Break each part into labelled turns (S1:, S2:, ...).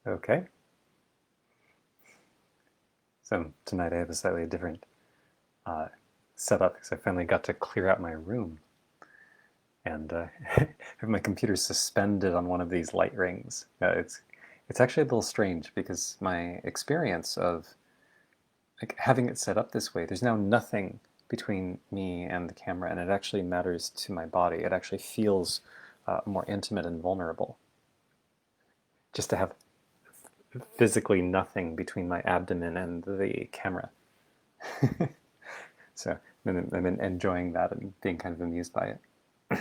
S1: Okay. So tonight I have a slightly different uh, setup because I finally got to clear out my room and have my computer suspended on one of these light rings. It's actually a little strange because my experience of like having it set up this way, there's now nothing between me and the camera, and it actually matters to my body. It actually feels more intimate and vulnerable just to have physically nothing between my abdomen and the camera. So I'm enjoying that and being kind of amused by it.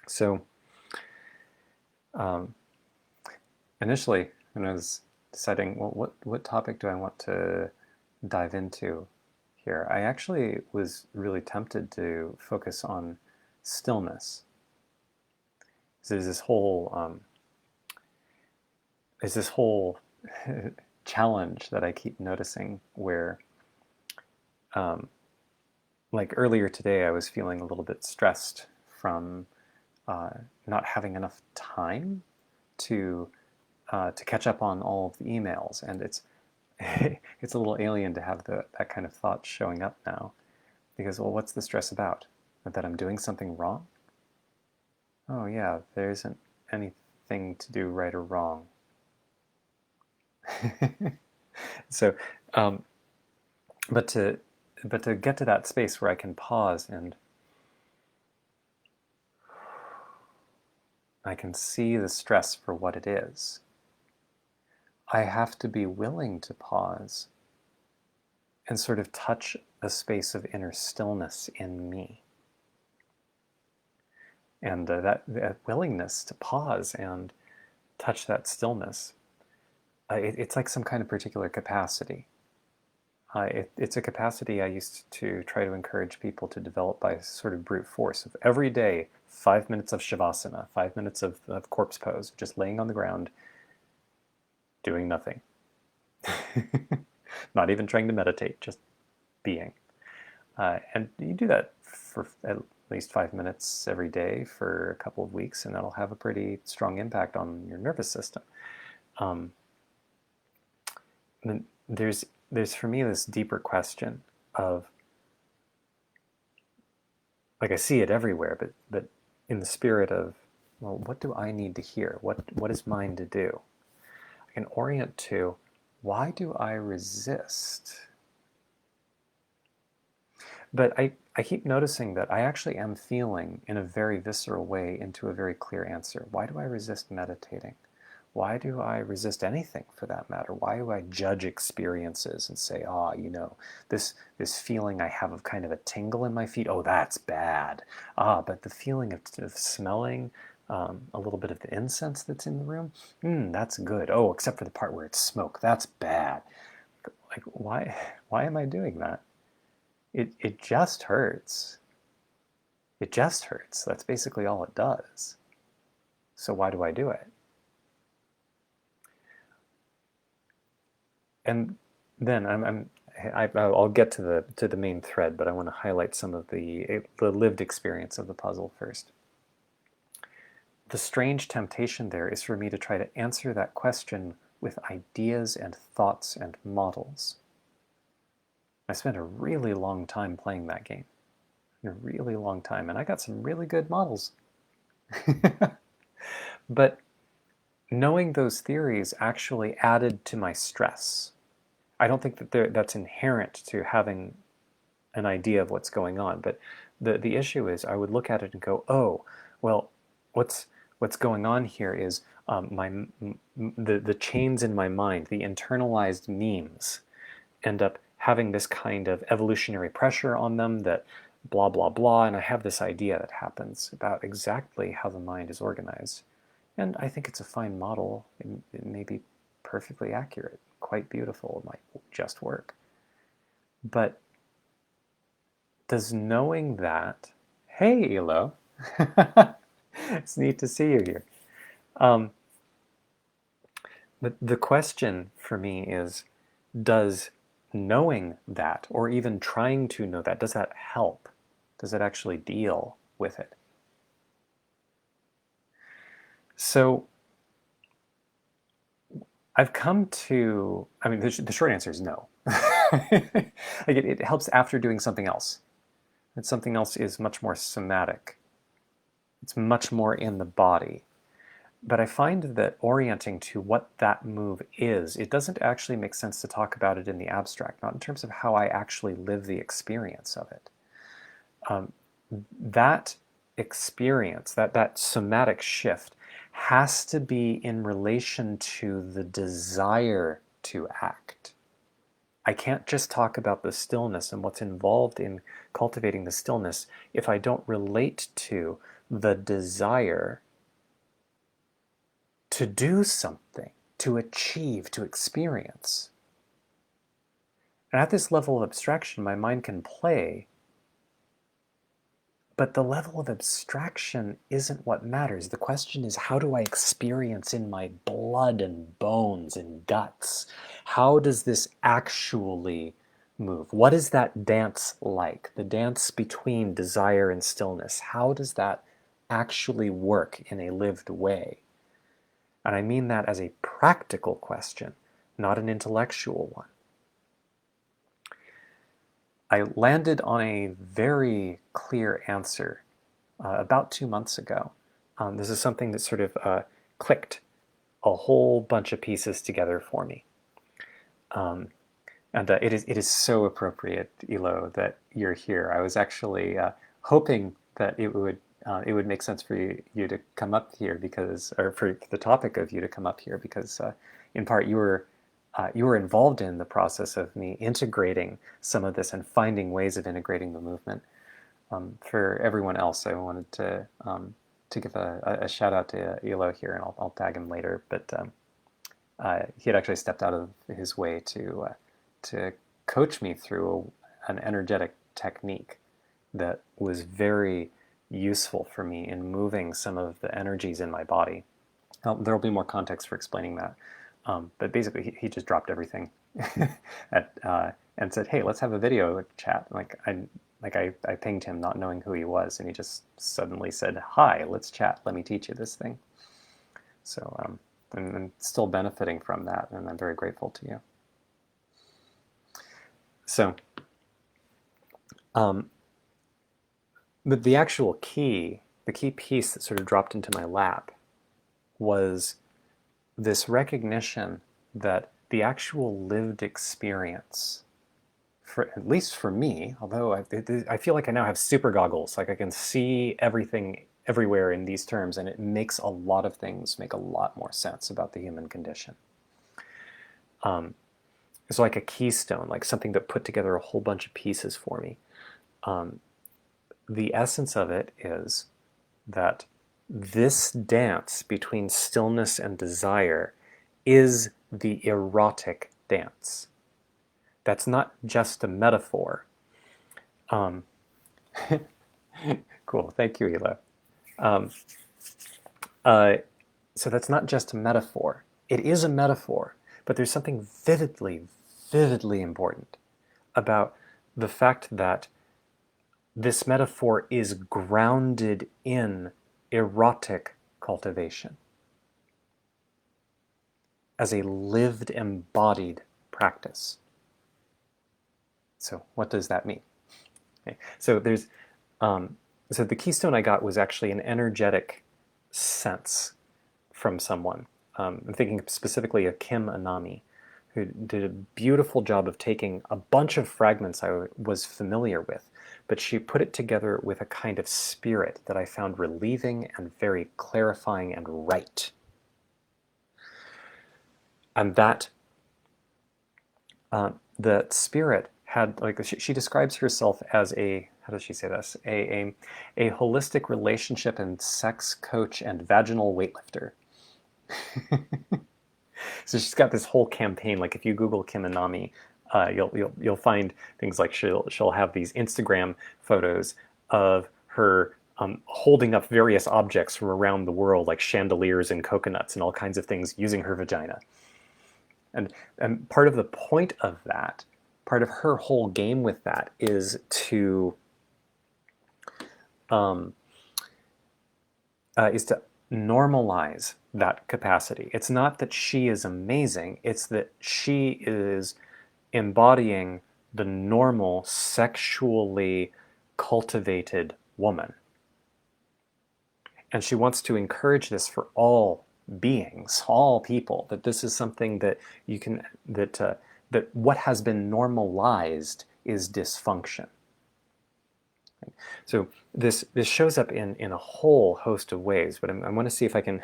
S1: So um, initially, when I was deciding, well, what topic do I want to dive into here, I actually was really tempted to focus on stillness. So there's this whole challenge that I keep noticing where, um, like earlier today, I was feeling a little bit stressed from uh, not having enough time to catch up on all of the emails, and it's it's a little alien to have that kind of thought showing up now, because well, what's the stress about? That I'm doing something wrong? Oh yeah, there isn't anything to do right or wrong. So, um, but to get to that space where I can pause and I can see the stress for what it is, I have to be willing to pause and sort of touch a space of inner stillness in me. And that willingness to pause and touch that stillness, it's like some kind of particular capacity. It's a capacity I used to try to encourage people to develop by sort of brute force of every day, 5 minutes of shavasana, 5 minutes of corpse pose, just laying on the ground, doing nothing. Not even trying to meditate, just being. And you do that for at least 5 minutes every day for a couple of weeks, and that'll have a pretty strong impact on your nervous system. Um, there's for me this deeper question of, like, I see it everywhere, but in the spirit of, well, what do I need to hear? What is mine to do? I can orient to, why do I resist? But I keep noticing that I actually am feeling in a very visceral way into a very clear answer. Why do I resist meditating? Why do I resist anything for that matter? Why do I judge experiences and say, this feeling I have of kind of a tingle in my feet, oh, that's bad. But the feeling of smelling a little bit of the incense that's in the room, that's good. Oh, except for the part where it's smoke, that's bad. Like, why am I doing that? It just hurts. It just hurts. That's basically all it does. So why do I do it? And then I'll get to the main thread, but I want to highlight some of the lived experience of the puzzle first. The strange temptation there is for me to try to answer that question with ideas and thoughts and models. I spent a really long time playing that game. A really long time, and I got some really good models. But knowing those theories actually added to my stress. I don't think that that's inherent to having an idea of what's going on, but the issue is I would look at it and go, oh, well, what's going on here is the chains in my mind, the internalized memes, end up having this kind of evolutionary pressure on them that blah, blah, blah, and I have this idea that happens about exactly how the mind is organized. And I think it's a fine model. It may be perfectly accurate, quite beautiful, it might just work. But does knowing that, hey, Elo, it's neat to see you here. But the question for me is, does knowing that, or even trying to know that, does that help? Does it actually deal with it? So I've come to, I mean, the short answer is no. Like it helps after doing something else. And something else is much more somatic. It's much more in the body. But I find that orienting to what that move is, it doesn't actually make sense to talk about it in the abstract, not in terms of how I actually live the experience of it. That experience, that somatic shift, has to be in relation to the desire to act. I can't just talk about the stillness and what's involved in cultivating the stillness if I don't relate to the desire to do something, to achieve, to experience. And at this level of abstraction, my mind can play, but the level of abstraction isn't what matters. The question is, how do I experience in my blood and bones and guts? How does this actually move? What is that dance like? The dance between desire and stillness. How does that actually work in a lived way? And I mean that as a practical question, not an intellectual one. I landed on a very clear answer about 2 months ago. This is something that sort of clicked a whole bunch of pieces together for me. And it is so appropriate, Elo, that you're here. I was actually hoping that it would make sense for you to come up here because, or for the topic of you to come up here because, in part, you were involved in the process of me integrating some of this and finding ways of integrating the movement. For everyone else, I wanted to give a shout out to Elo here, and I'll tag him later. But he had actually stepped out of his way to coach me through an energetic technique that was very useful for me in moving some of the energies in my body. There will be more context for explaining that. But basically, he just dropped everything and said, "Hey, let's have a video chat." I pinged him, not knowing who he was, and he just suddenly said, "Hi, let's chat. Let me teach you this thing." So I'm still benefiting from that, and I'm very grateful to you. So, but the actual key piece that sort of dropped into my lap was this recognition that the actual lived experience, at least for me, although I feel like I now have super goggles, like I can see everything everywhere in these terms, and it makes a lot of things make a lot more sense about the human condition. It's like a keystone, like something that put together a whole bunch of pieces for me. The essence of it is that this dance between stillness and desire is the erotic dance. That's not just a metaphor. Cool, thank you, Ela. So that's not just a metaphor. It is a metaphor, but there's something vividly important about the fact that this metaphor is grounded in erotic cultivation as a lived, embodied practice. So what does that mean? Okay. So there's, so the keystone I got was actually an energetic sense from someone. I'm thinking specifically of Kim Anami, who did a beautiful job of taking a bunch of fragments I was familiar with, but she put it together with a kind of spirit that I found relieving and very clarifying and right. And that the spirit had, like, she describes herself as a, how does she say this? A holistic relationship and sex coach and vaginal weightlifter. So she's got this whole campaign. Like if you Google Kim Anami, you'll find things like she'll have these Instagram photos of her holding up various objects from around the world, like chandeliers and coconuts and all kinds of things, using her vagina. And part of the point of that, part of her whole game with that, is to normalize that capacity. It's not that she is amazing, it's that she is embodying the normal, sexually cultivated woman. And she wants to encourage this for all beings, all people, that this is something that you can, that what has been normalized is dysfunction. So this shows up in a whole host of ways, but I want to see if I can,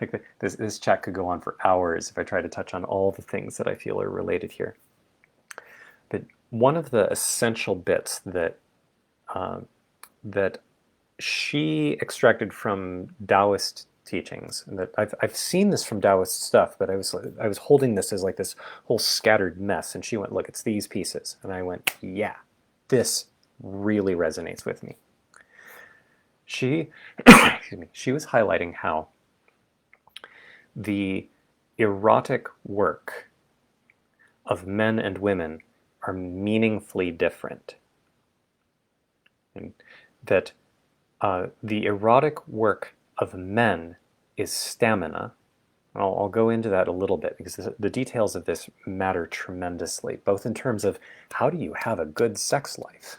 S1: like this chat could go on for hours if I try to touch on all the things that I feel are related here. But one of the essential bits that that she extracted from Taoist teachings, and that I've seen this from Taoist stuff, but I was holding this as like this whole scattered mess, and she went, "Look, it's these pieces," and I went, "Yeah, this really resonates with me." She, excuse me, she was highlighting how the erotic work of men and women are meaningfully different, and that the erotic work of men is stamina. I'll go into that a little bit because the details of this matter tremendously, both in terms of how do you have a good sex life,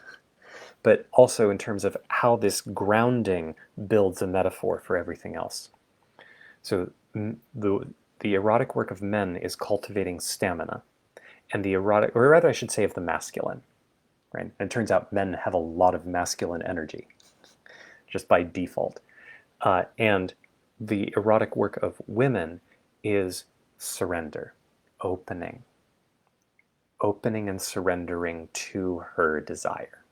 S1: but also in terms of how this grounding builds a metaphor for everything else. So the erotic work of men is cultivating stamina, and the erotic, or rather I should say of the masculine, right? And it turns out men have a lot of masculine energy, just by default. And the erotic work of women is surrender, opening and surrendering to her desire.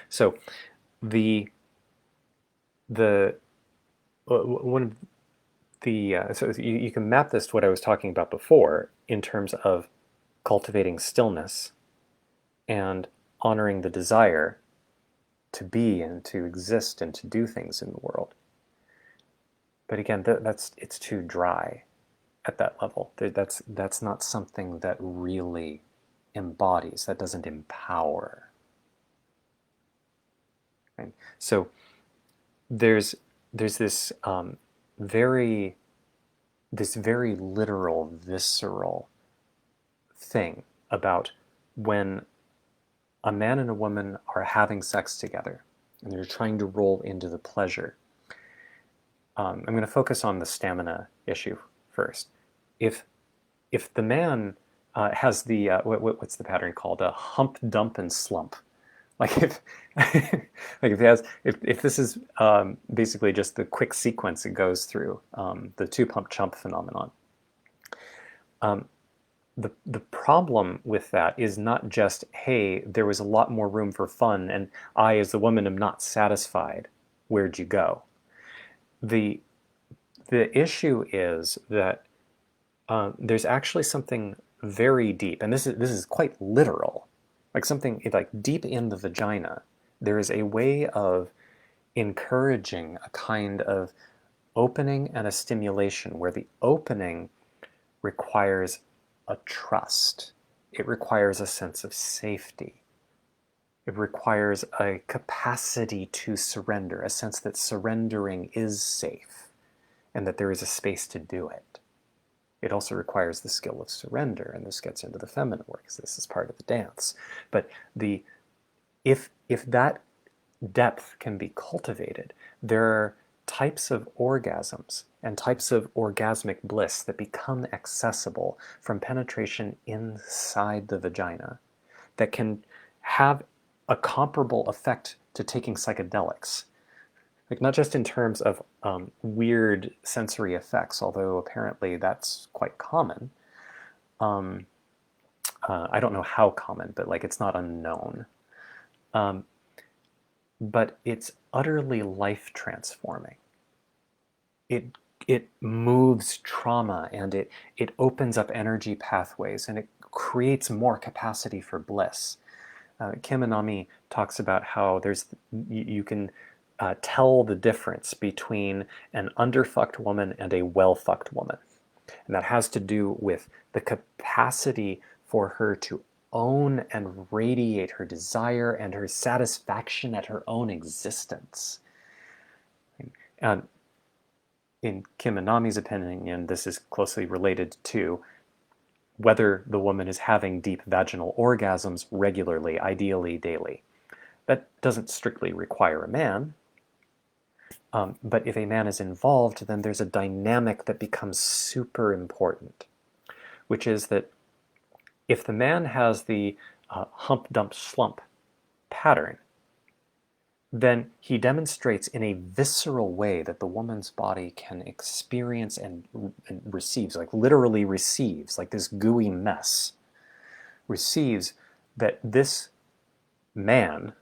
S1: So one of the so you can map this to what I was talking about before in terms of cultivating stillness and honoring the desire to be and to exist and to do things in the world. But again, it's too dry at that level. That's not something that really embodies, that doesn't empower. Right? So there's this very literal, visceral thing about when a man and a woman are having sex together and they're trying to roll into the pleasure. I'm going to focus on the stamina issue first. If the man has the what's the pattern called, a hump, dump, and slump, like if like if this is basically just the quick sequence it goes through, the two pump chump phenomenon. The problem with that is not just, hey, there was a lot more room for fun and I as the woman am not satisfied, where'd you go? The issue is that there's actually something very deep, and this is quite literal, like something like deep in the vagina. There is a way of encouraging a kind of opening and a stimulation where the opening requires a trust. It requires a sense of safety. It requires a capacity to surrender, a sense that surrendering is safe and that there is a space to do it. It also requires the skill of surrender, and this gets into the feminine work because this is part of the dance. But if that depth can be cultivated, there are types of orgasms and types of orgasmic bliss that become accessible from penetration inside the vagina that can have a comparable effect to taking psychedelics. Like not just in terms of weird sensory effects, although apparently that's quite common. I don't know how common, but like it's not unknown. But it's utterly life transforming. It moves trauma, and it opens up energy pathways, and it creates more capacity for bliss. Kim Anami talks about how you can tell the difference between an underfucked woman and a well-fucked woman. And that has to do with the capacity for her to own and radiate her desire and her satisfaction at her own existence. And in Kim Anami's opinion, this is closely related to whether the woman is having deep vaginal orgasms regularly, ideally daily. That doesn't strictly require a man, but if a man is involved, then there's a dynamic that becomes super important, which is that if the man has the hump, dump, slump pattern, then he demonstrates in a visceral way that the woman's body can experience and receives, like literally receives, like this gooey mess, receives that this man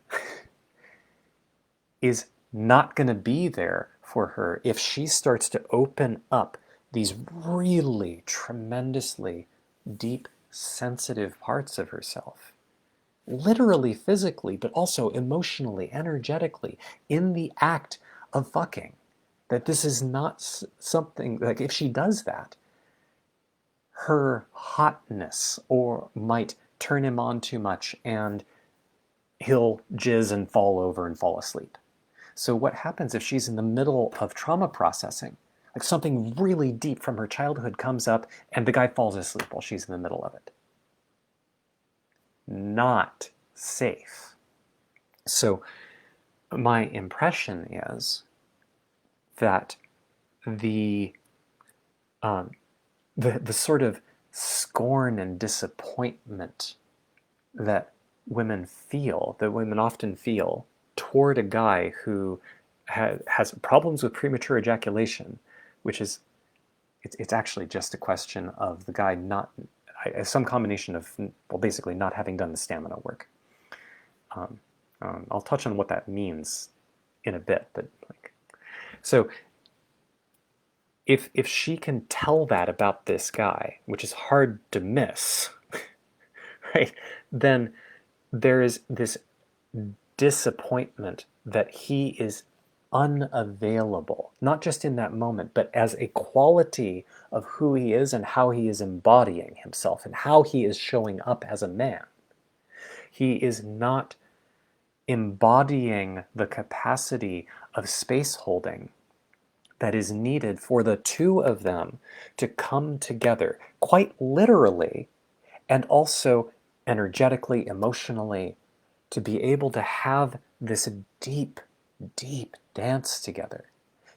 S1: is not going to be there for her if she starts to open up these really tremendously deep, sensitive parts of herself. Literally, physically, but also emotionally, energetically, in the act of fucking. That this is not something, like if she does that, her hotness or might turn him on too much and he'll jizz and fall over and fall asleep. So what happens if she's in the middle of trauma processing? Like something really deep from her childhood comes up and the guy falls asleep while she's in the middle of it. Not safe. So my impression is that the sort of scorn and disappointment that women feel, that women often feel toward a guy who has problems with premature ejaculation, which is, it's actually just a question of the guy not, some combination of, well, basically not having done the stamina work. I'll touch on what that means in a bit, but like, so if she can tell that about this guy, which is hard to miss, right, then there is this disappointment that he is unavailable, not just in that moment, but as a quality of who he is and how he is embodying himself and how he is showing up as a man. He is not embodying the capacity of space holding that is needed for the two of them to come together, quite literally, and also energetically, emotionally, to be able to have this deep, deep dance together.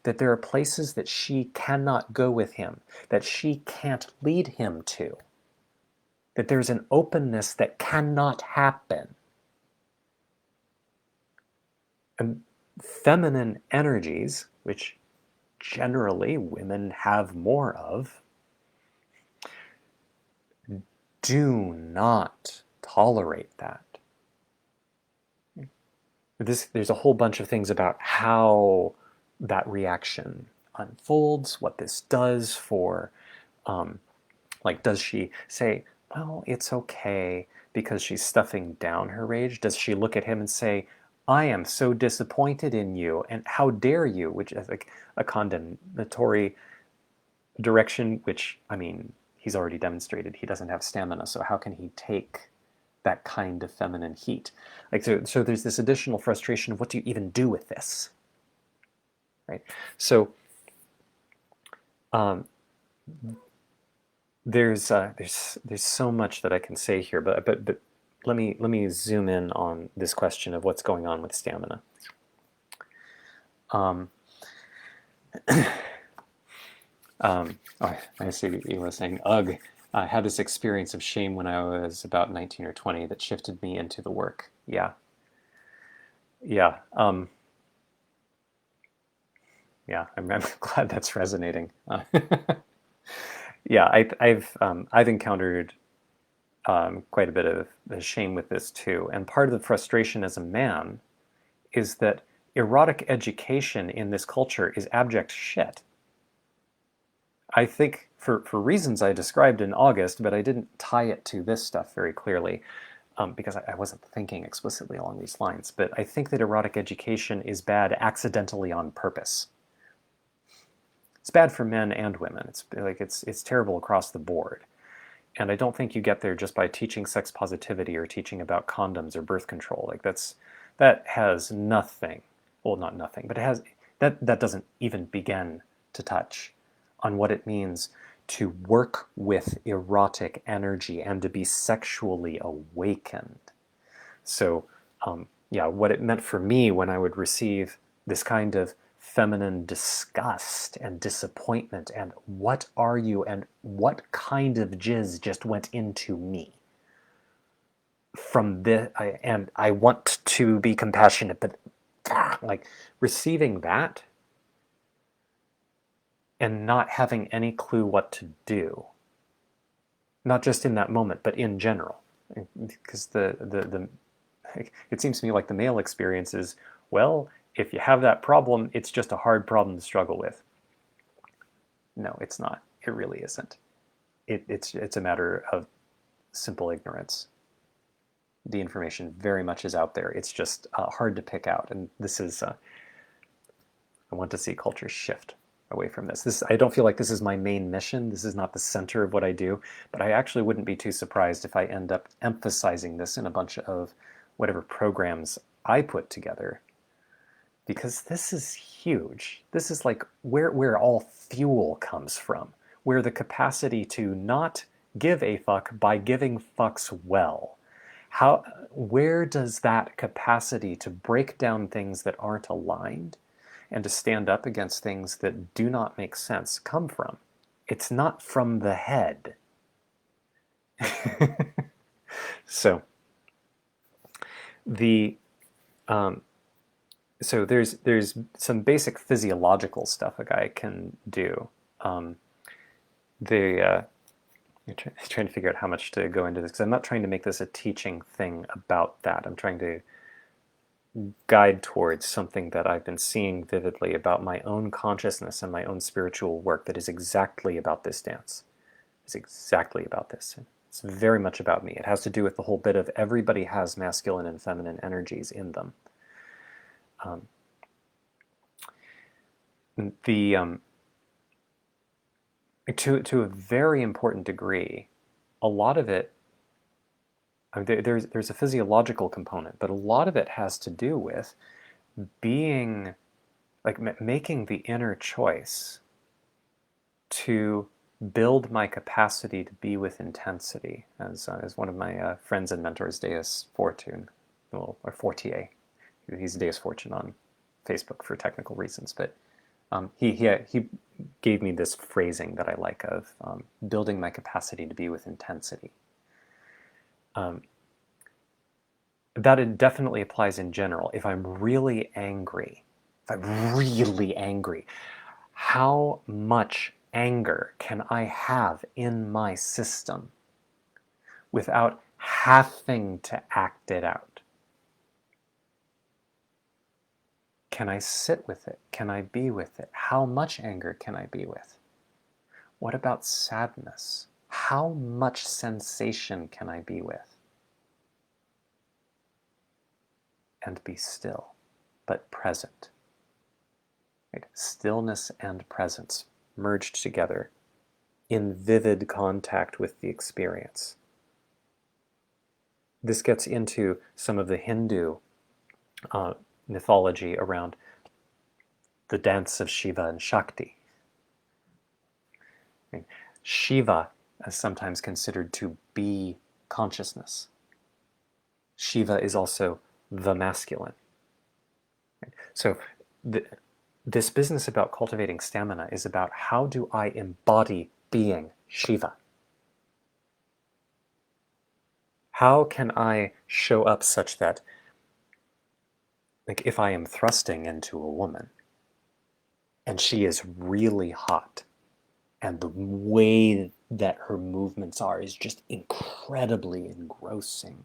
S1: That there are places that she cannot go with him, that she can't lead him to. That there's an openness that cannot happen. And feminine energies, which generally women have more of, do not tolerate that. There's a whole bunch of things about how that reaction unfolds, what this does for, like, does she say, well, it's okay because she's stuffing down her rage? Does she look at him and say, I am so disappointed in you, and how dare you, which is like a condemnatory direction, which, I mean, he's already demonstrated he doesn't have stamina, so how can he take that kind of feminine heat? Like, so there's this additional frustration of what do you even do with this, right? So there's so much that I can say here, but let me zoom in on this question of what's going on with stamina. I see you were saying, ugh, I had this experience of shame when I was about 19 or 20 that shifted me into the work. Yeah. Yeah. Yeah, I'm glad that's resonating. Yeah, I've encountered quite a bit of the shame with this too. And part of the frustration as a man is that erotic education in this culture is abject shit. I think for reasons I described in August, but I didn't tie it to this stuff very clearly because I wasn't thinking explicitly along these lines. But I think that erotic education is bad accidentally on purpose. It's bad for men and women. It's terrible across the board. And I don't think you get there just by teaching sex positivity or teaching about condoms or birth control. Like that has nothing, well, not nothing, but that doesn't even begin to touch on what it means to work with erotic energy and to be sexually awakened. So, yeah, what it meant for me when I would receive this kind of feminine disgust and disappointment and what are you and what kind of jizz just went into me from this, and I want to be compassionate, but like receiving that and not having any clue what to do, not just in that moment, but in general, because it seems to me like the male experience is, well, if you have that problem, it's just a hard problem to struggle with. No, it's not. It really isn't. It's a matter of simple ignorance. The information very much is out there. It's just hard to pick out. And this is, I want to see culture shift away from this. I don't feel like this is my main mission. This is not the center of what I do, but I actually wouldn't be too surprised if I end up emphasizing this in a bunch of whatever programs I put together, because this is huge. This is like where all fuel comes from, where the capacity to not give a fuck by giving fucks well. Where does that capacity to break down things that aren't aligned and to stand up against things that do not make sense come from? It's not from the head. So so there's some basic physiological stuff a guy can do. I'm trying to figure out how much to go into this, because I'm not trying to make this a teaching thing about that. I'm trying to guide towards something that I've been seeing vividly about my own consciousness and my own spiritual work that is exactly about this dance. It's exactly about this. It's very much about me. It has to do with the whole bit of everybody has masculine and feminine energies in them. To a very important degree, a lot of it, there's a physiological component, but a lot of it has to do with being, like making the inner choice to build my capacity to be with intensity, as one of my friends and mentors, Deus Fortune, or Fortier. He's Deus Fortune on Facebook for technical reasons, but he gave me this phrasing that I like of building my capacity to be with intensity. That it definitely applies in general. If I'm really angry, how much anger can I have in my system without having to act it out? Can I sit with it? Can I be with it? How much anger can I be with? What about sadness? How much sensation can I be with? And be still, but present. Right? Stillness and presence merged together in vivid contact with the experience. This gets into some of the Hindu mythology around the dance of Shiva and Shakti. Shiva is sometimes considered to be consciousness. Shiva is also the masculine. So this business about cultivating stamina is about how do I embody being Shiva? How can I show up such that, like, if I am thrusting into a woman and she is really hot and the way that her movements are is just incredibly engrossing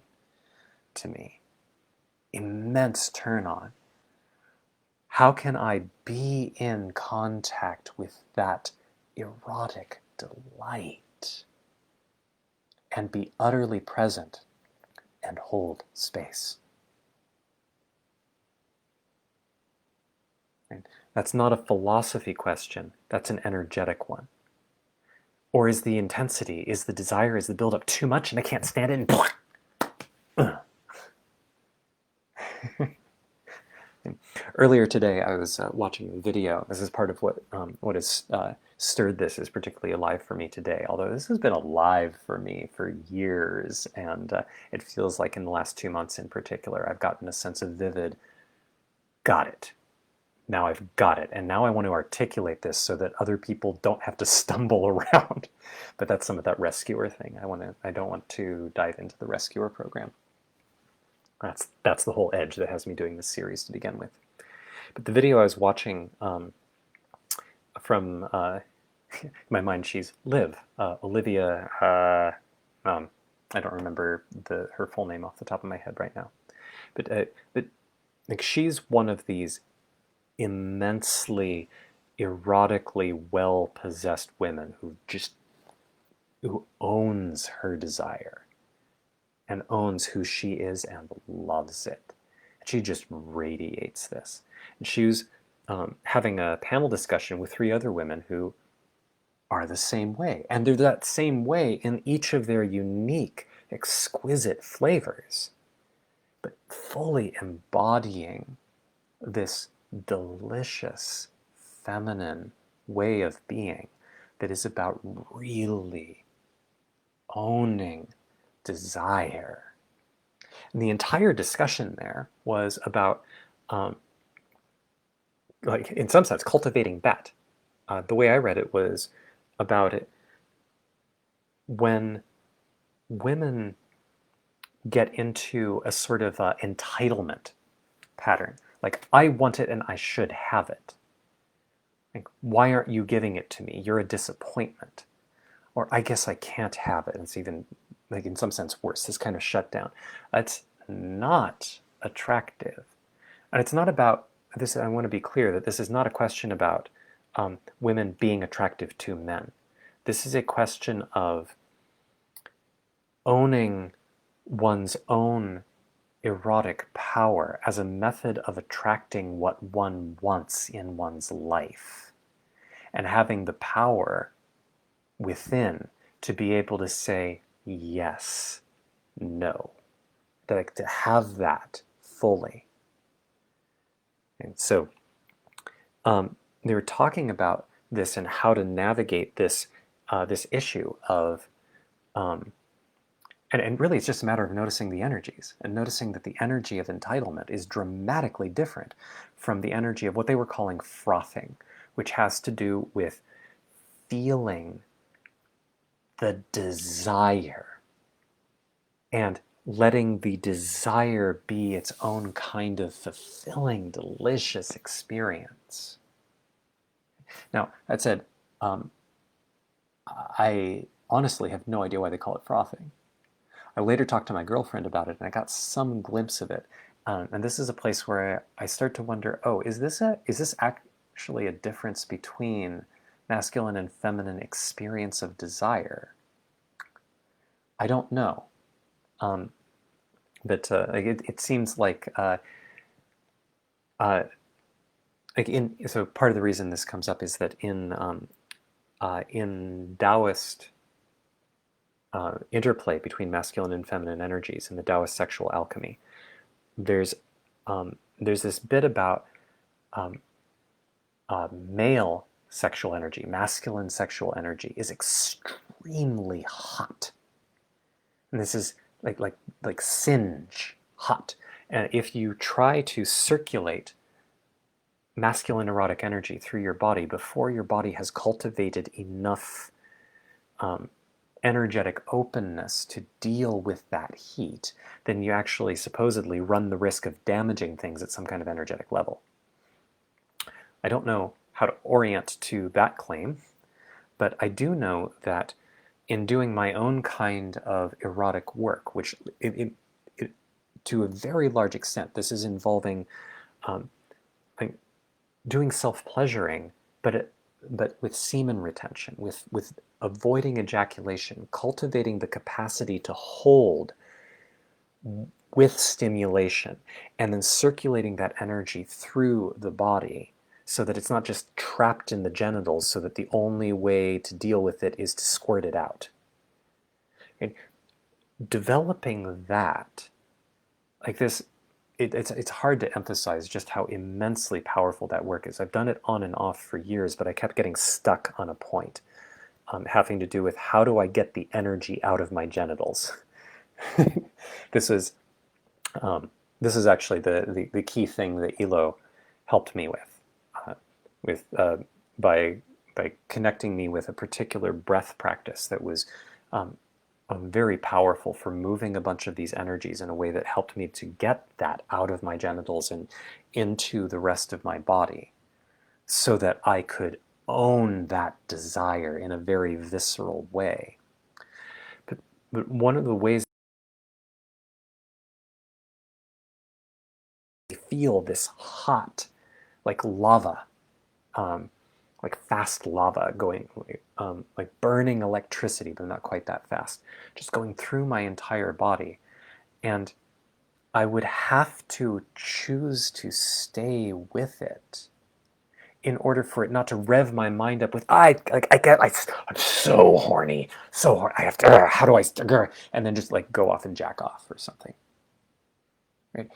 S1: to me, immense turn on, how can I be in contact with that erotic delight and be utterly present and hold space? Right? That's not a philosophy question, that's an energetic one. Or is the intensity, is the desire, is the buildup too much and I can't stand it and Earlier today, I was watching a video. This is part of what has stirred this is particularly alive for me today. Although this has been alive for me for years, and it feels like in the last 2 months in particular, I've gotten a sense of vivid, got it. Now I've got it, and now I want to articulate this so that other people don't have to stumble around. But that's some of that rescuer thing. I don't want to dive into the rescuer program. That's the whole edge that has me doing this series to begin with. But the video I was watching from in my mind, she's Olivia. I don't remember her full name off the top of my head right now, but like she's one of these immensely erotically well-possessed women who owns her desire and owns who she is and loves it. She just radiates this. And she was having a panel discussion with 3 other women who are the same way. And they're that same way in each of their unique, exquisite flavors, but fully embodying this delicious, feminine way of being that is about really owning desire. And the entire discussion there was about, like in some sense, cultivating that. The way I read it was about it when women get into a sort of entitlement pattern. Like, I want it and I should have it. Like, why aren't you giving it to me? You're a disappointment. Or I guess I can't have it. And it's even, like, in some sense worse, this kind of shutdown. It's not attractive. And it's not about this. I want to be clear that this is not a question about women being attractive to men. This is a question of owning one's own erotic power as a method of attracting what one wants in one's life, and having the power within to be able to say yes, no, like to have that fully. And so they were talking about this and how to navigate this this issue of and really it's just a matter of noticing the energies and noticing that the energy of entitlement is dramatically different from the energy of what they were calling frothing, which has to do with feeling the desire and letting the desire be its own kind of fulfilling, delicious experience. Now, that said, I honestly have no idea why they call it frothing. I later talked to my girlfriend about it, and I got some glimpse of it. And this is a place where I start to wonder, oh, is this actually a difference between masculine and feminine experience of desire? I don't know. But it seems like so part of the reason this comes up is that in Taoist interplay between masculine and feminine energies in the Taoist sexual alchemy, there's this bit about male sexual energy, masculine sexual energy is extremely hot, and this is like singe hot. And if you try to circulate masculine erotic energy through your body before your body has cultivated enough energetic openness to deal with that heat, then you actually supposedly run the risk of damaging things at some kind of energetic level. I don't know how to orient to that claim, but I do know that in doing my own kind of erotic work, which to a very large extent, this is involving doing self-pleasuring, but with semen retention, with avoiding ejaculation, cultivating the capacity to hold with stimulation, and then circulating that energy through the body so that it's not just trapped in the genitals, so that the only way to deal with it is to squirt it out. And developing that, like this, it's hard to emphasize just how immensely powerful that work is. I've done it on and off for years, but I kept getting stuck on a point, having to do with how do I get the energy out of my genitals. This is this is actually the key thing that Elo helped me with by connecting me with a particular breath practice that was very powerful for moving a bunch of these energies in a way that helped me to get that out of my genitals and into the rest of my body, so that I could own that desire in a very visceral way. But one of the ways I feel this hot, like lava, like fast lava going, like burning electricity, but not quite that fast, just going through my entire body. And I would have to choose to stay with it in order for it not to rev my mind up with, I'm so horny, so horny, I have to, how do I, and then just like go off and jack off or something. Right?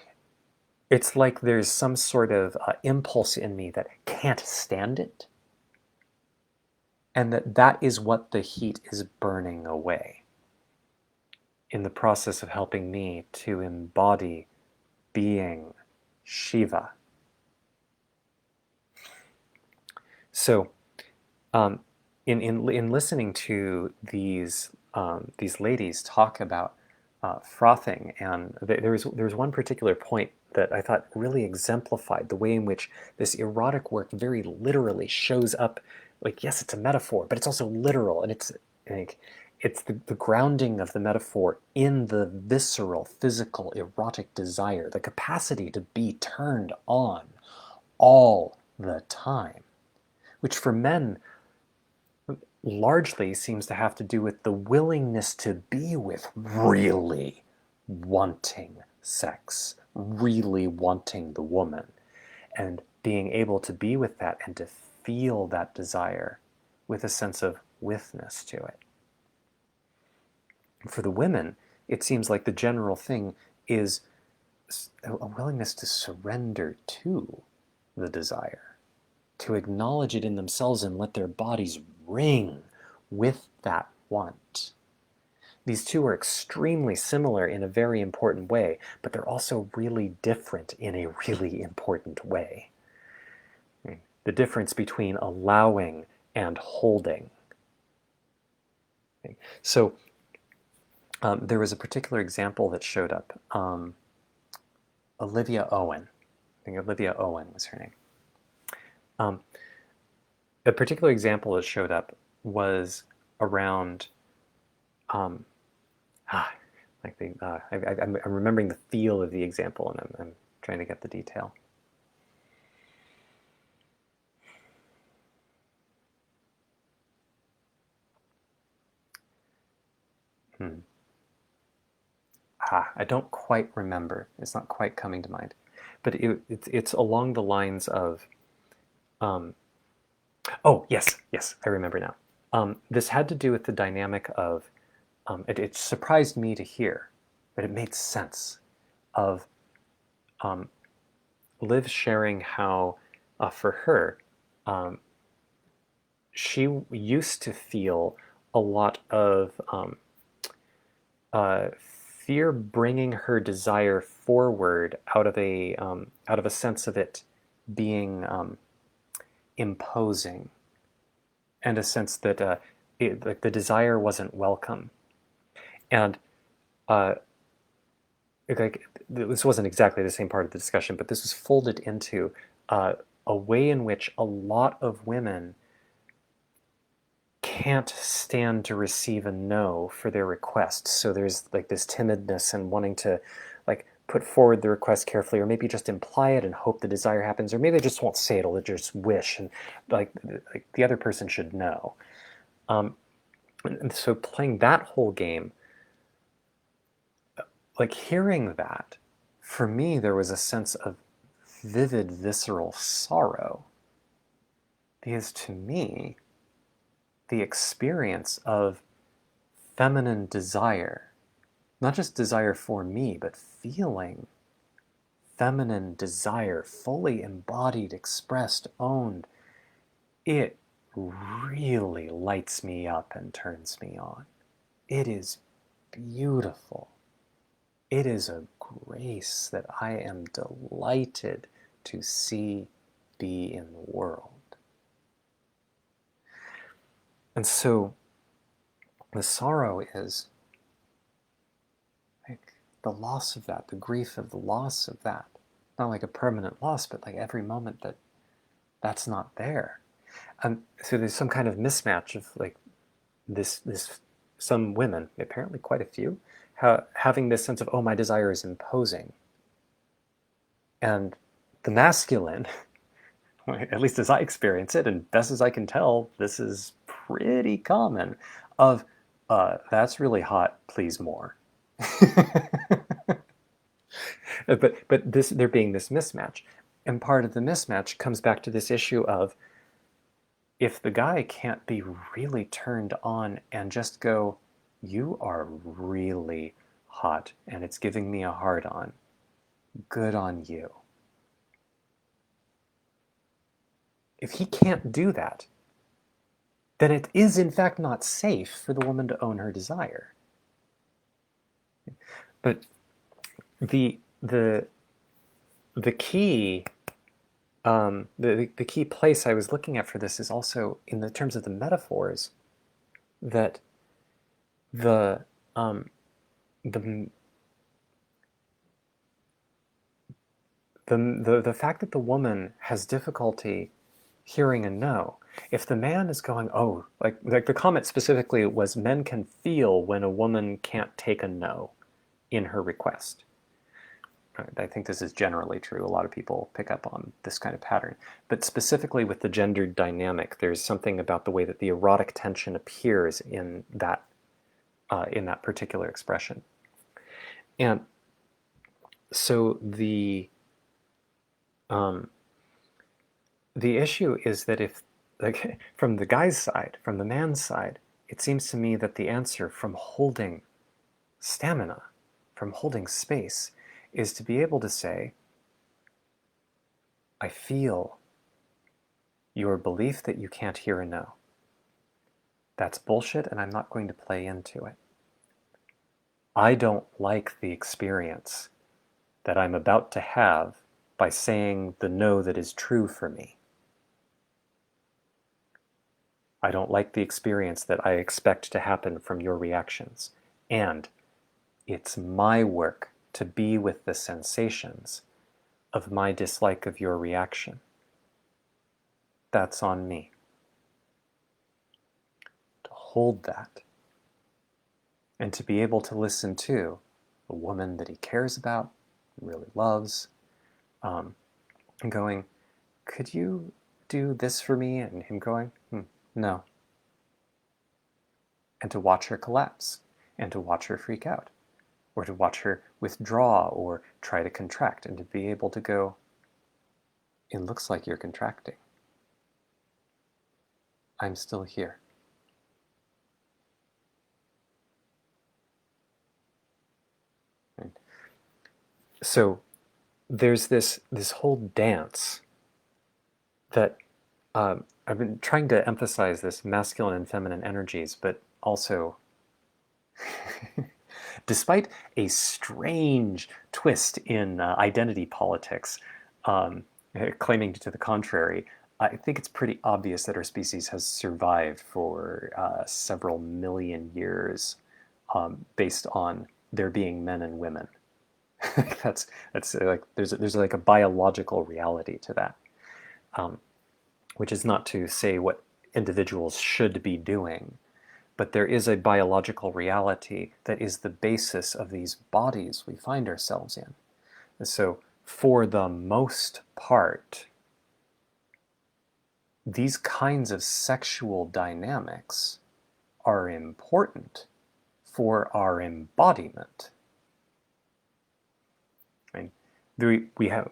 S1: It's like there's some sort of impulse in me that can't stand it, and that is what the heat is burning away in the process of helping me to embody being Shiva. So, in listening to these ladies talk about frothing, and there was one particular point that I thought really exemplified the way in which this erotic work very literally shows up. Like, yes, it's a metaphor, but it's also literal, and it's like it's the grounding of the metaphor in the visceral, physical, erotic desire, the capacity to be turned on all the time, which for men largely seems to have to do with the willingness to be with really wanting sex, really wanting the woman, and being able to be with that and to feel that desire with a sense of withness to it. For the women, it seems like the general thing is a willingness to surrender to the desire, to acknowledge it in themselves and let their bodies ring with that want. These two are extremely similar in a very important way, but they're also really different in a really important way. The difference between allowing and holding. So there was a particular example that showed up. Olivia Owen. I think Olivia Owen was her name. A particular example that showed up was around, I'm remembering the feel of the example, and I'm trying to get the detail. I don't quite remember. It's not quite coming to mind. But it's along the lines of, oh, yes, I remember now. This had to do with the dynamic of, it surprised me to hear, but it made sense, of Liv sharing how, for her, she used to feel a lot of fear bringing her desire forward out of a sense of it being imposing, and a sense that like the desire wasn't welcome. And like this wasn't exactly the same part of the discussion, but this was folded into a way in which a lot of women can't stand to receive a no for their request. So there's like this timidness and wanting to like put forward the request carefully, or maybe just imply it and hope the desire happens, or maybe they just won't say it, they'll just wish, and like the other person should know. And so playing that whole game, like hearing that, for me there was a sense of vivid, visceral sorrow, because to me, the experience of feminine desire, not just desire for me, but feeling feminine desire, fully embodied, expressed, owned, it really lights me up and turns me on. It is beautiful. It is a grace that I am delighted to see be in the world. And so the sorrow is like the loss of that, the grief of the loss of that. Not like a permanent loss, but like every moment that that's not there. So there's some kind of mismatch of like this some women, apparently quite a few, having this sense of, oh, my desire is imposing. And the masculine, at least as I experience it, and best as I can tell, this is pretty common, of, that's really hot, please more. but there being this mismatch. And part of the mismatch comes back to this issue of, if the guy can't be really turned on and just go, you are really hot and it's giving me a hard on, good on you. If he can't do that, then it is in fact not safe for the woman to own her desire. But the key the key place I was looking at for this is also in the terms of the metaphors, that the fact that the woman has difficulty hearing a no. If the man is going, oh, like the comment specifically was, men can feel when a woman can't take a no in her request. I think this is generally true. A lot of people pick up on this kind of pattern. But specifically with the gendered dynamic, there's something about the way that the erotic tension appears in that particular expression. And so the issue is that if, like, from the guy's side, from the man's side, it seems to me that the answer from holding stamina, from holding space, is to be able to say, I feel your belief that you can't hear a no. That's bullshit, and I'm not going to play into it. I don't like the experience that I'm about to have by saying the no that is true for me. I don't like the experience that I expect to happen from your reactions. And it's my work to be with the sensations of my dislike of your reaction. That's on me. To hold that. And to be able to listen to a woman that he cares about, really loves, and going, could you do this for me? And him going, no. And to watch her collapse, and to watch her freak out, or to watch her withdraw or try to contract, and to be able to go, it looks like you're contracting. I'm still here. Right? So there's this whole dance that I've been trying to emphasize, this masculine and feminine energies, but also despite a strange twist in identity politics, claiming to the contrary, I think it's pretty obvious that our species has survived for several million years based on there being men and women. that's like there's like a biological reality to that, which is not to say what individuals should be doing, but there is a biological reality that is the basis of these bodies we find ourselves in. And so, for the most part, these kinds of sexual dynamics are important for our embodiment. I mean, we have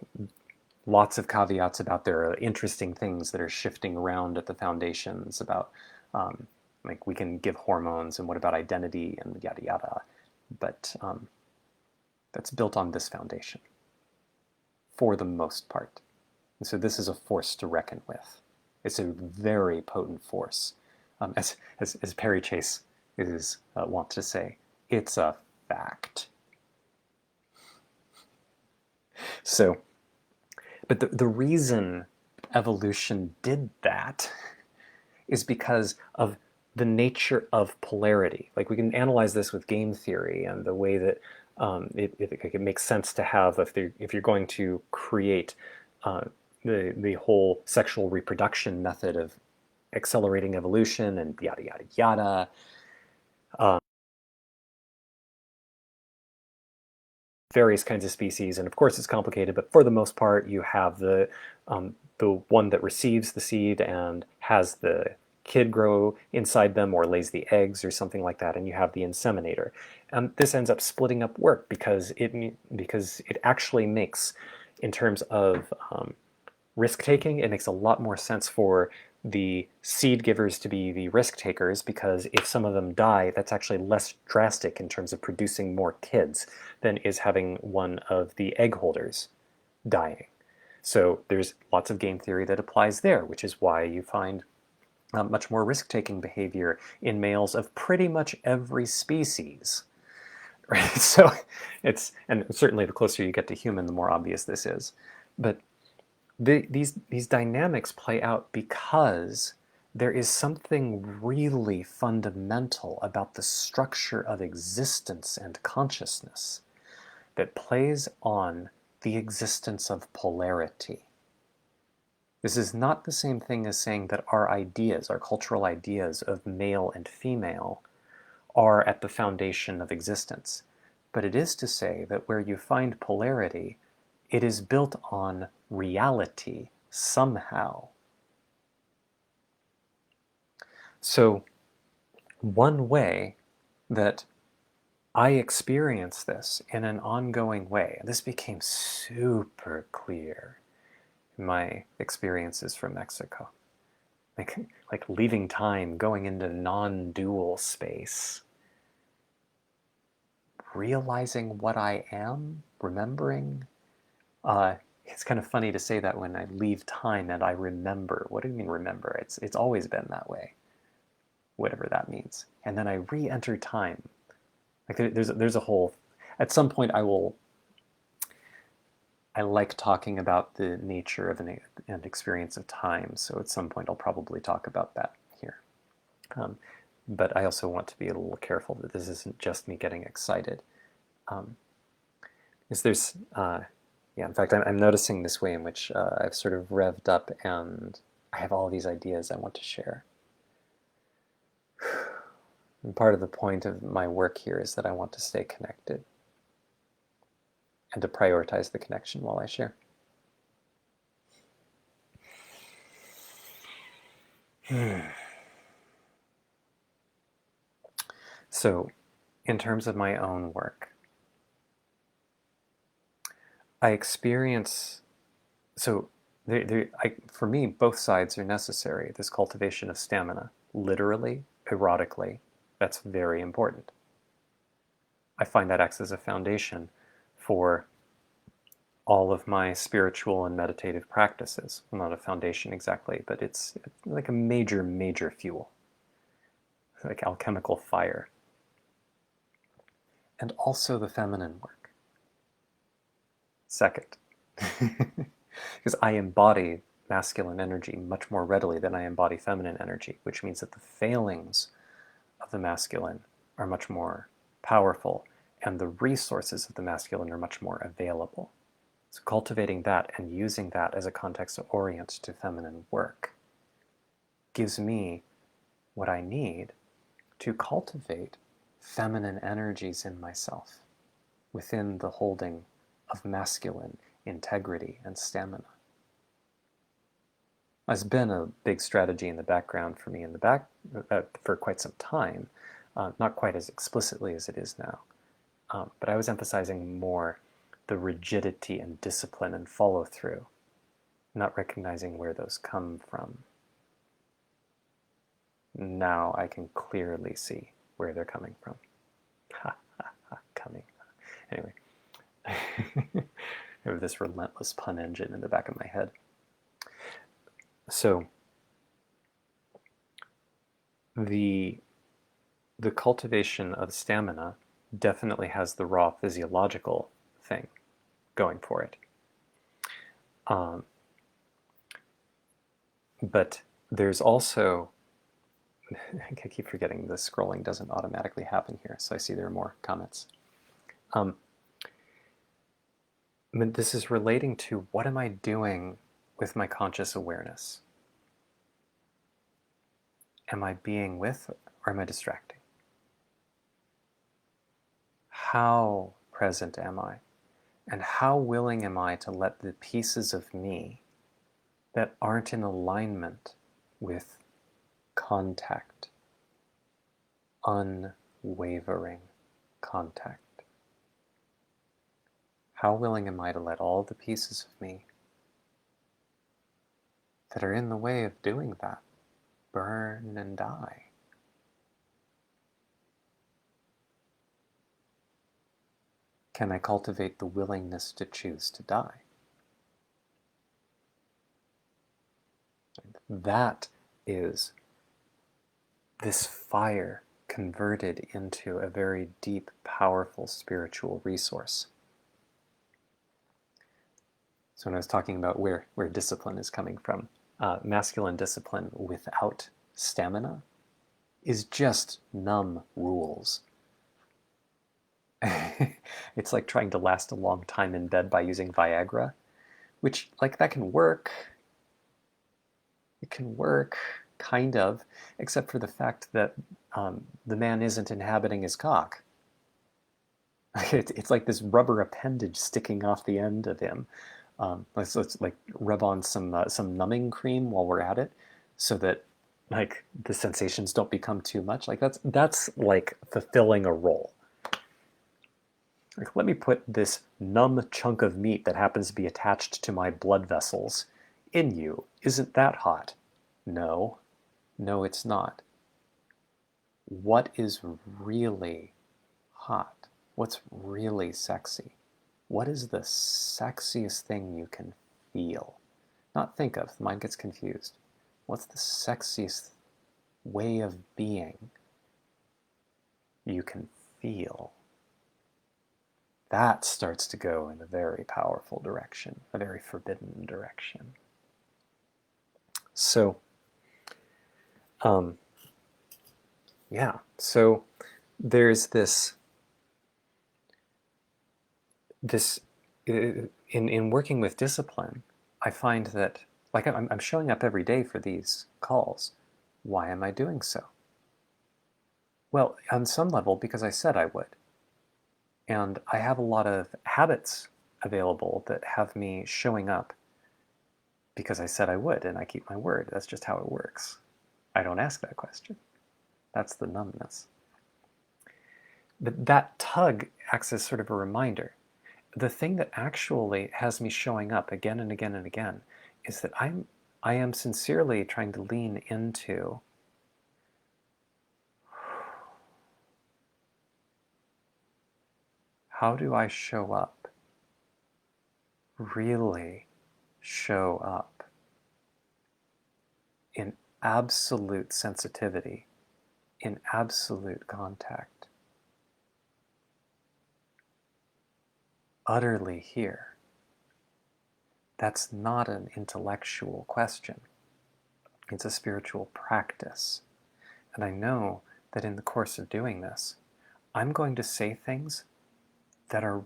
S1: lots of caveats about there are interesting things that are shifting around at the foundations about, like, we can give hormones and what about identity and yada yada, but that's built on this foundation. for the most part. And so this is a force to reckon with. It's a very potent force. As Perry Chase is wont to say, it's a fact. So, but the reason evolution did that is because of the nature of polarity. Like, we can analyze this with game theory and the way that it makes sense to have, if you're going to create the whole sexual reproduction method of accelerating evolution and yada yada yada. Various kinds of species, and of course it's complicated, but for the most part you have the one that receives the seed and has the kid grow inside them or lays the eggs or something like that, and you have the inseminator. And this ends up splitting up work because it actually makes, in terms of risk-taking, it makes a lot more sense for the seed givers to be the risk takers, because if some of them die, that's actually less drastic in terms of producing more kids than is having one of the egg holders dying. So there's lots of game theory that applies there, which is why you find much more risk-taking behavior in males of pretty much every species. Right? So and certainly the closer you get to human, the more obvious this is. But these dynamics play out because there is something really fundamental about the structure of existence and consciousness that plays on the existence of polarity. This is not the same thing as saying that our ideas, our cultural ideas of male and female, are at the foundation of existence. But it is to say that where you find polarity, it is built on reality somehow. So one way that I experience this in an ongoing way, and this became super clear in my experiences from Mexico, like leaving time, going into non-dual space, realizing what I am, remembering. It's kind of funny to say that when I leave time and I remember. What do you mean remember? It's always been that way, whatever that means. And then I re-enter time. Like there's a whole. At some point, I like talking about the nature of an experience of time. So at some point, I'll probably talk about that here. But I also want to be a little careful that this isn't just me getting excited. Is there's yeah, in fact, I'm noticing this way in which I've sort of revved up and I have all these ideas I want to share. And part of the point of my work here is that I want to stay connected and to prioritize the connection while I share. So, in terms of my own work, I experience, for me, both sides are necessary. This cultivation of stamina, literally, erotically, that's very important. I find that acts as a foundation for all of my spiritual and meditative practices. Well, not a foundation exactly, but it's like a major, major fuel, like alchemical fire. And also the feminine work. Second, because I embody masculine energy much more readily than I embody feminine energy, which means that the failings of the masculine are much more powerful and the resources of the masculine are much more available. So cultivating that and using that as a context to orient to feminine work gives me what I need to cultivate feminine energies in myself within the holding of masculine integrity and stamina. It's been a big strategy in the background for me for quite some time, not quite as explicitly as it is now, but I was emphasizing more the rigidity and discipline and follow-through, not recognizing where those come from. Now I can clearly see where they're coming from. Coming. Anyway. I have this relentless pun engine in the back of my head. So the cultivation of stamina definitely has the raw physiological thing going for it. But there's also, I keep forgetting the scrolling doesn't automatically happen here, so I see there are more comments. But this is relating to what am I doing with my conscious awareness? Am I being with or am I distracting? How present am I? And how willing am I to let the pieces of me that aren't in alignment with contact, unwavering contact? How willing am I to let all the pieces of me that are in the way of doing that burn and die? Can I cultivate the willingness to choose to die? That is this fire converted into a very deep, powerful spiritual resource. So when I was talking about where discipline is coming from, masculine discipline without stamina is just numb rules. It's like trying to last a long time in bed by using Viagra, which, like, that can work. It can work, kind of, except for the fact that the man isn't inhabiting his cock. It's like this rubber appendage sticking off the end of him. Let's like rub on some numbing cream while we're at it, so that like the sensations don't become too much. Like that's like fulfilling a role. Like, let me put this numb chunk of meat that happens to be attached to my blood vessels in you. Isn't that hot? No, no, it's not. What is really hot? What's really sexy? What is the sexiest thing you can feel? Not think of, the mind gets confused. What's the sexiest way of being you can feel? That starts to go in a very powerful direction, a very forbidden direction. So, yeah, so there's this in working with discipline, I find that, like, I'm showing up every day for these calls. Why am I doing so? Well, on some level, because I said I would. And I have a lot of habits available that have me showing up because I said I would, and I keep my word. That's just how it works. I don't ask that question. That's the numbness. But that tug acts as sort of a reminder. The thing that actually has me showing up again and again and again is that I am sincerely trying to lean into how do I show up, really show up in absolute sensitivity, in absolute contact, utterly here. That's not an intellectual question. It's a spiritual practice. And I know that in the course of doing this, I'm going to say things that are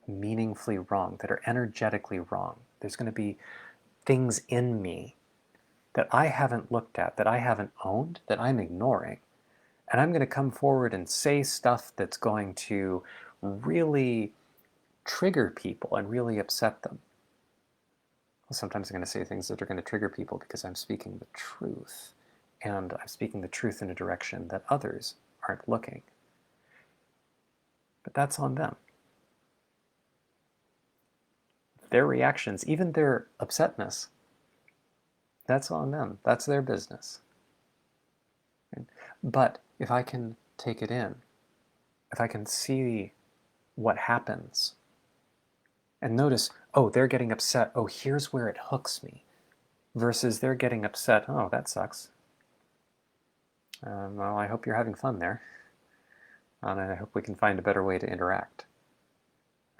S1: meaningfully wrong, that are energetically wrong. There's going to be things in me that I haven't looked at, that I haven't owned, that I'm ignoring. And I'm going to come forward and say stuff that's going to really trigger people and really upset them. Sometimes I'm going to say things that are going to trigger people because I'm speaking the truth. And I'm speaking the truth in a direction that others aren't looking. But that's on them. Their reactions, even their upsetness, that's on them. That's their business. But if I can take it in, if I can see what happens And notice, oh, they're getting upset. Oh, here's where it hooks me. Versus they're getting upset. Oh, that sucks. Well, I hope you're having fun there. And I hope we can find a better way to interact.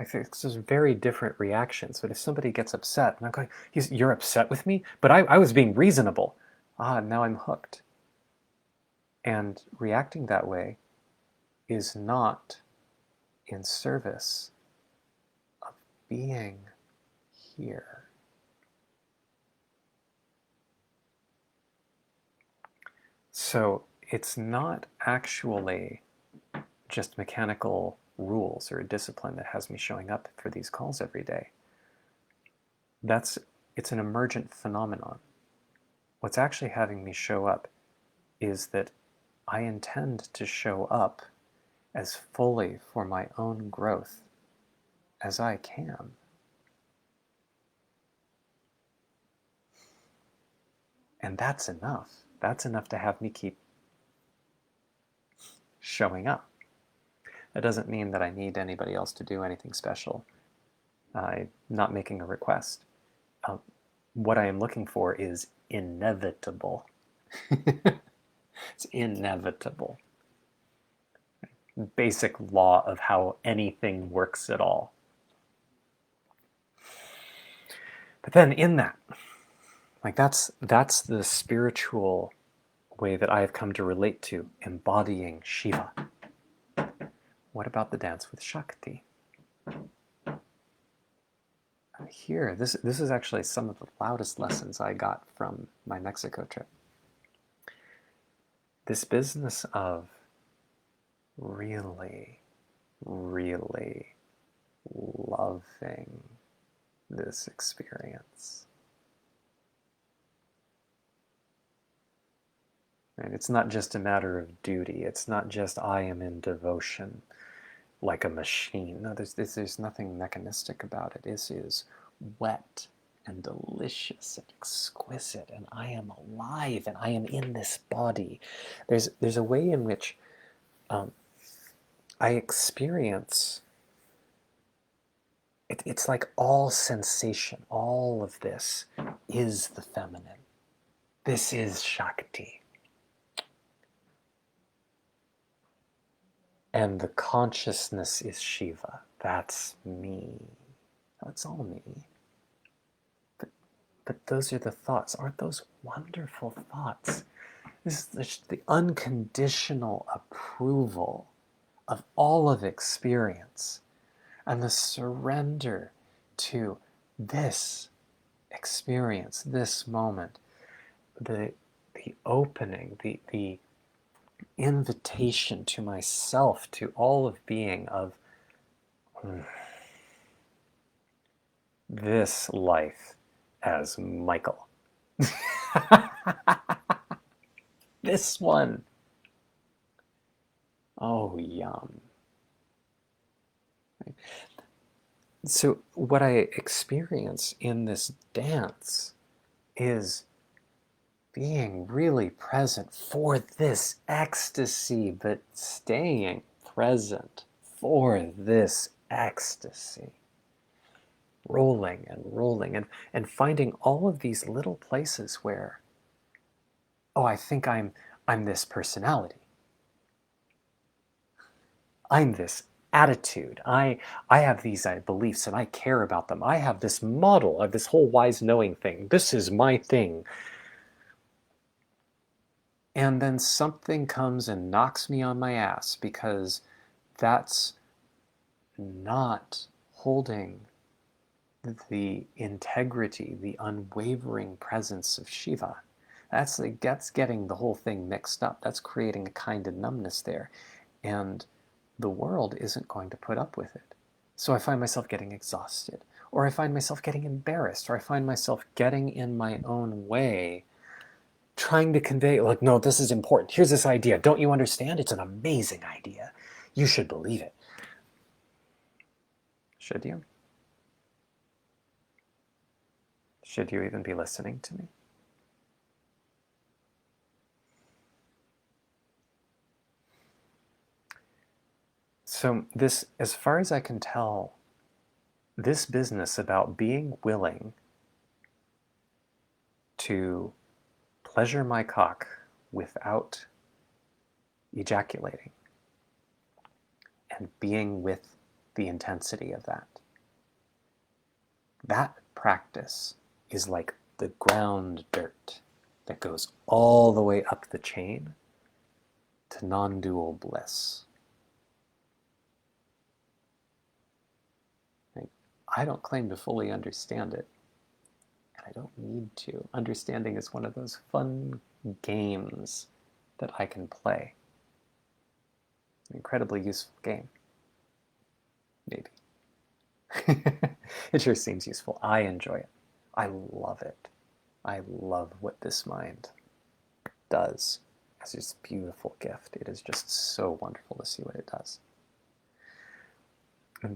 S1: I think those are very different reactions. But if somebody gets upset, and I'm going, you're upset with me? But I was being reasonable. Now I'm hooked. And reacting that way is not in service of being here. So it's not actually just mechanical rules or a discipline that has me showing up for these calls every day. It's an emergent phenomenon. What's actually having me show up is that I intend to show up as fully for my own growth as I can. And that's enough. That's enough to have me keep showing up. That doesn't mean that I need anybody else to do anything special. I'm not making a request. What I am looking for is inevitable. It's inevitable. Basic law of how anything works at all. But then in that, like that's the spiritual way that I have come to relate to embodying Shiva. What about the dance with Shakti? Here, this is actually some of the loudest lessons I got from my Mexico trip. This business of really, really loving this experience. And it's not just a matter of duty. It's not just I am in devotion like a machine. No, there's nothing mechanistic about it. This is wet and delicious and exquisite, and I am alive, and I am in this body. There's a way in which I experience. It's like all sensation, all of this is the feminine. This is Shakti. And the consciousness is Shiva. That's me. That's all me. But those are the thoughts. Aren't those wonderful thoughts? This is the unconditional approval of all of experience and the surrender to this experience, this moment, the opening, the invitation to myself, to all of being, of this life as Michael. This one. Oh, yum. So what I experience in this dance is being really present for this ecstasy, but staying present for this ecstasy. Rolling and finding all of these little places where, oh, I think I'm this personality. I'm this attitude. I have these beliefs and I care about them. I have this model of this whole wise knowing thing. This is my thing. And then something comes and knocks me on my ass because that's not holding the integrity, the unwavering presence of Shiva. That's getting the whole thing mixed up. That's creating a kind of numbness there. And the world isn't going to put up with it. So I find myself getting exhausted, or I find myself getting embarrassed, or I find myself getting in my own way, trying to convey, like, no, this is important. Here's this idea. Don't you understand? It's an amazing idea. You should believe it. Should you? Should you even be listening to me? So this, as far as I can tell, this business about being willing to pleasure my cock without ejaculating and being with the intensity of that. That practice is like the ground dirt that goes all the way up the chain to non-dual bliss. I don't claim to fully understand it, and I don't need to. Understanding is one of those fun games that I can play. An incredibly useful game. Maybe. It sure seems useful. I enjoy it. I love it. I love what this mind does as this beautiful gift. It is just so wonderful to see what it does. And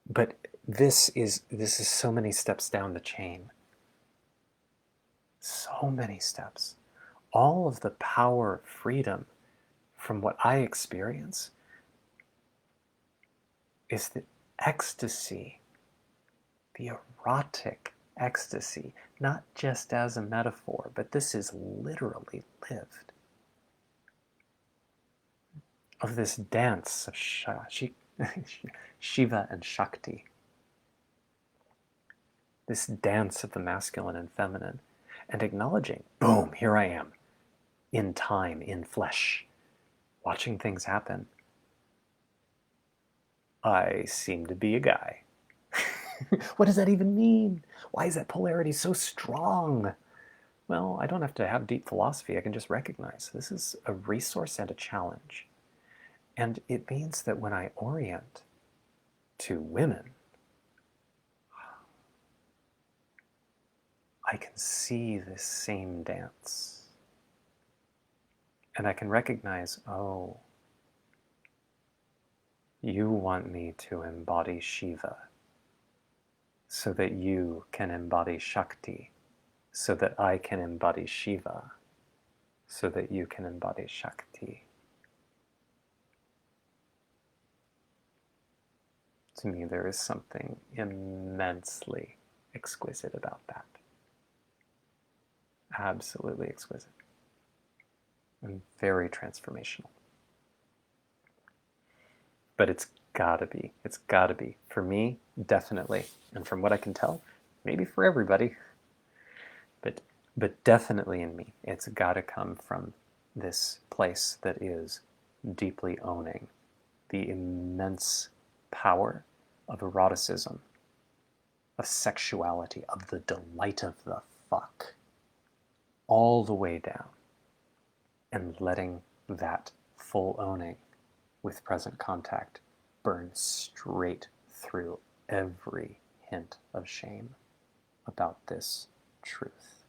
S1: but this is so many steps down the chain. So many steps. All of the power, freedom from what I experience is the ecstasy, the erotic ecstasy, not just as a metaphor, but this is literally lived, of this dance of Shiva and Shakti, this dance of the masculine and feminine, and acknowledging, boom, here I am, in time, in flesh, watching things happen. I seem to be a guy. What does that even mean? Why is that polarity so strong? Well, I don't have to have deep philosophy. I can just recognize this is a resource and a challenge. And it means that when I orient to women, I can see this same dance. And I can recognize, oh, you want me to embody Shiva so that you can embody Shakti, so that I can embody Shiva, so that you can embody Shakti. To me, there is something immensely exquisite about that. Absolutely exquisite. And very transformational. But it's gotta be. It's gotta be. For me, definitely. And from what I can tell, maybe for everybody. But definitely in me, it's gotta come from this place that is deeply owning the immense power of eroticism, of sexuality, of the delight of the fuck, all the way down, and letting that full owning with present contact burn straight through every hint of shame about this truth.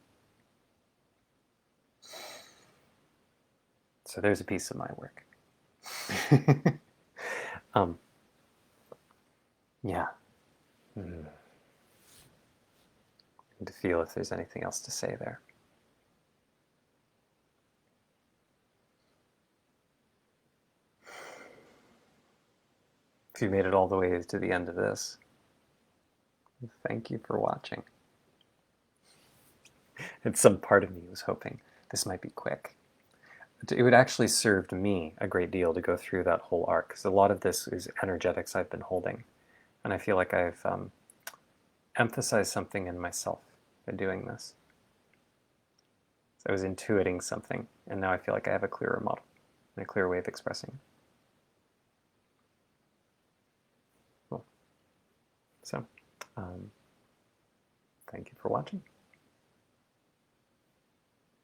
S1: So there's a piece of my work. Yeah. And to feel if there's anything else to say there. If you made it all the way to the end of this, thank you for watching. And some part of me was hoping this might be quick. It would actually serve me a great deal to go through that whole arc, because a lot of this is energetics I've been holding. And I feel like I've emphasized something in myself by doing this. So I was intuiting something, and now I feel like I have a clearer model and a clearer way of expressing it. Cool. So, thank you for watching.